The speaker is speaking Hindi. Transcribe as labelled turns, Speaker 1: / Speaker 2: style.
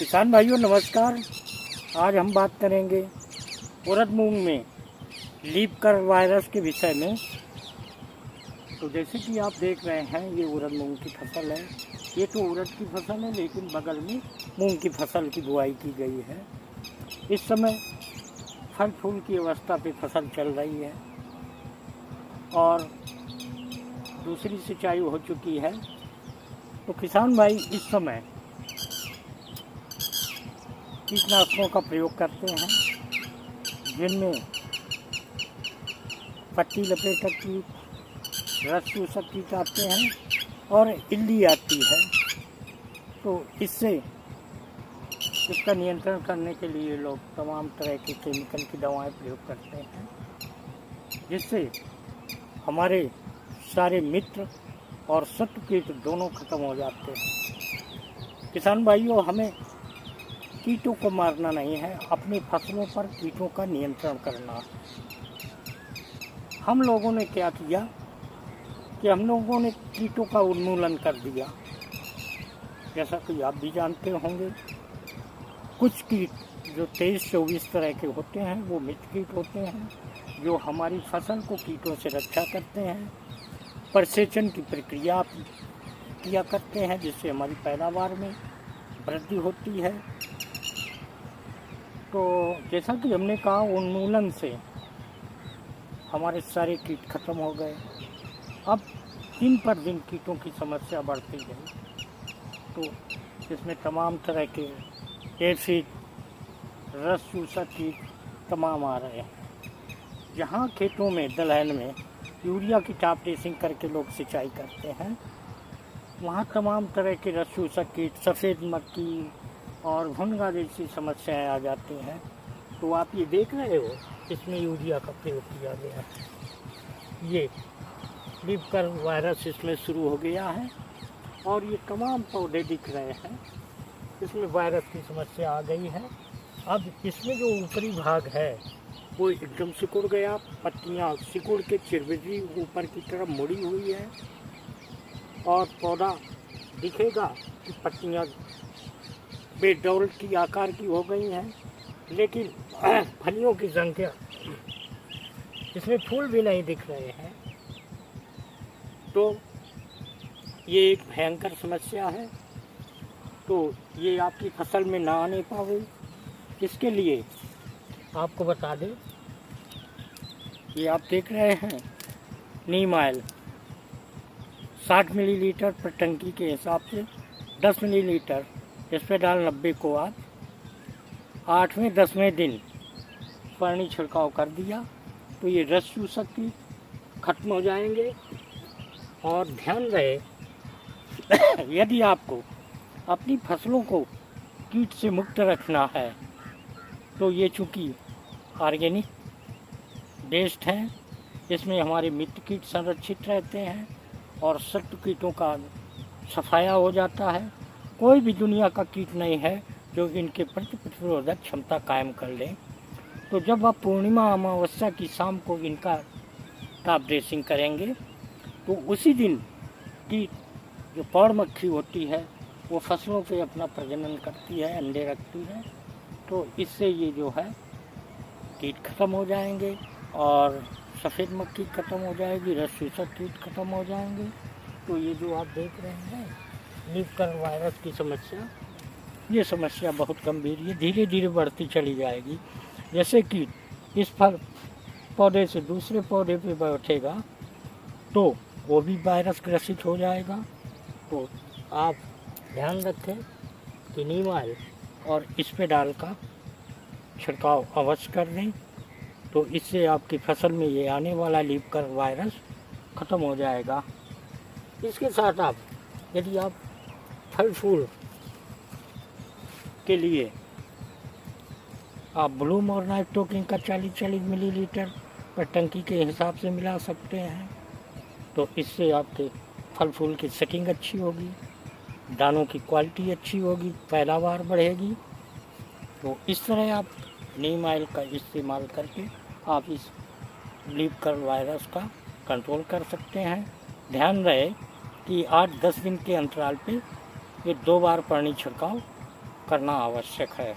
Speaker 1: किसान भाइयों नमस्कार। आज हम बात करेंगे उड़द मूंग में लीफ कर वायरस के विषय में। तो जैसे कि आप देख रहे हैं ये उड़द मूंग की फसल है। ये तो उड़द की फसल है लेकिन बगल में मूंग की फसल की बुआई की गई है। इस समय फल फूल की अवस्था पे फसल चल रही है और दूसरी सिंचाई हो चुकी है। तो किसान भाई इस समय कीटनाशकों का प्रयोग करते हैं जिनमें पत्ती लपेटक कीट, रस चूसक कीट आते हैं और इल्ली आती है। तो इससे इसका नियंत्रण करने के लिए लोग तमाम तरह के केमिकल की दवाएं प्रयोग करते हैं जिससे हमारे सारे मित्र और शत्रु कीट दोनों खत्म हो जाते हैं। किसान भाइयों हमें कीटों को मारना नहीं है, अपनी फसलों पर कीटों का नियंत्रण करना। हम लोगों ने क्या किया कि हम लोगों ने कीटों का उन्मूलन कर दिया। जैसा कि आप भी जानते होंगे कुछ कीट जो 23-24 तरह के होते हैं वो मित्र कीट होते हैं जो हमारी फसल को कीटों से रक्षा करते हैं, परिसेचन की प्रक्रिया किया करते हैं जिससे हमारी पैदावार में वृद्धि होती है। तो जैसा कि हमने कहा उन्मूलन से हमारे सारे कीट खत्म हो गए। अब दिन पर दिन कीटों की समस्या बढ़ती गई। तो इसमें तमाम तरह के एफिड, रस चूसक कीट तमाम आ रहे हैं। जहाँ खेतों में दलहन में यूरिया की टॉप ड्रेसिंग करके लोग सिंचाई करते हैं वहाँ तमाम तरह के रस चूसक कीट, सफ़ेद मक्खी और भुनगा जैसी समस्याएं आ जाती हैं। तो आप ये देख रहे हो इसमें यूरिया का प्रयोग किया गया है। ये लीफ कर वायरस इसमें शुरू हो गया है और ये तमाम पौधे दिख रहे हैं इसमें वायरस की समस्या आ गई है। अब इसमें जो ऊपरी भाग है वो एकदम सिकुड़ गया, पत्तियाँ सिकुड़ के चिरबिरी ऊपर की तरफ मुड़ी हुई है और पौधा दिखेगा कि पत्तियाँ बेडौल की आकार की हो गई हैं, लेकिन फलियों की संख्या इसमें फूल भी नहीं दिख रहे हैं। तो ये एक भयंकर समस्या है। तो ये आपकी फसल में ना आने पावे इसके लिए आपको बता दें, ये आप देख रहे हैं नीम ऑयल 60 मिलीलीटर पर टंकी के हिसाब से 10 मिलीलीटर इस पर डाल 90 को आप 8वें-10वें दिन पानी छिड़काव कर दिया तो ये रस चूसक कीट खत्म हो जाएंगे। और ध्यान रहे यदि आपको अपनी फसलों को कीट से मुक्त रखना है तो ये चूँकि ऑर्गेनिक बेस्ड है, इसमें हमारे मित्र कीट संरक्षित रहते हैं और शत्रु कीटों का सफाया हो जाता है। कोई भी दुनिया का कीट नहीं है जो इनके प्रति प्रतिरोधक क्षमता कायम कर ले। तो जब आप पूर्णिमा अमावस्या की शाम को इनका टॉप ड्रेसिंग करेंगे तो उसी दिन की जो पौड़ मक्खी होती है वो फसलों पे अपना प्रजनन करती है, अंडे रखती है। तो इससे ये जो है कीट खत्म हो जाएंगे और सफ़ेद मक्खी खत्म हो जाएगी, रस चूसक कीट खत्म हो जाएंगे। तो ये जो आप देख रहे हैं लीफ कर वायरस की समस्या, ये समस्या बहुत गंभीर है, धीरे धीरे बढ़ती चली जाएगी। जैसे कि इस फल पौधे से दूसरे पौधे पे बैठेगा तो वो भी वायरस ग्रसित हो जाएगा। तो आप ध्यान रखें कि नीम ऑयल और इस पे डाल का छिड़काव अवश्य कर दें। तो इससे आपकी फसल में ये आने वाला लीफ कर वायरस ख़त्म हो जाएगा। इसके साथ आप यदि आप फल फूल के लिए आप ब्लूम और नाइट्रोकिन का 40-40 मिलीलीटर पर टंकी के हिसाब से मिला सकते हैं। तो इससे आपके फल फूल की सेटिंग अच्छी होगी, दानों की क्वालिटी अच्छी होगी, पैदावार बढ़ेगी। तो इस तरह आप नीम ऑयल का इस्तेमाल करके आप इस लीफ कर वायरस का कंट्रोल कर सकते हैं। ध्यान रहे कि 8-10 दिन के अंतराल पे ये 2 बार पानी छिड़काव करना आवश्यक है।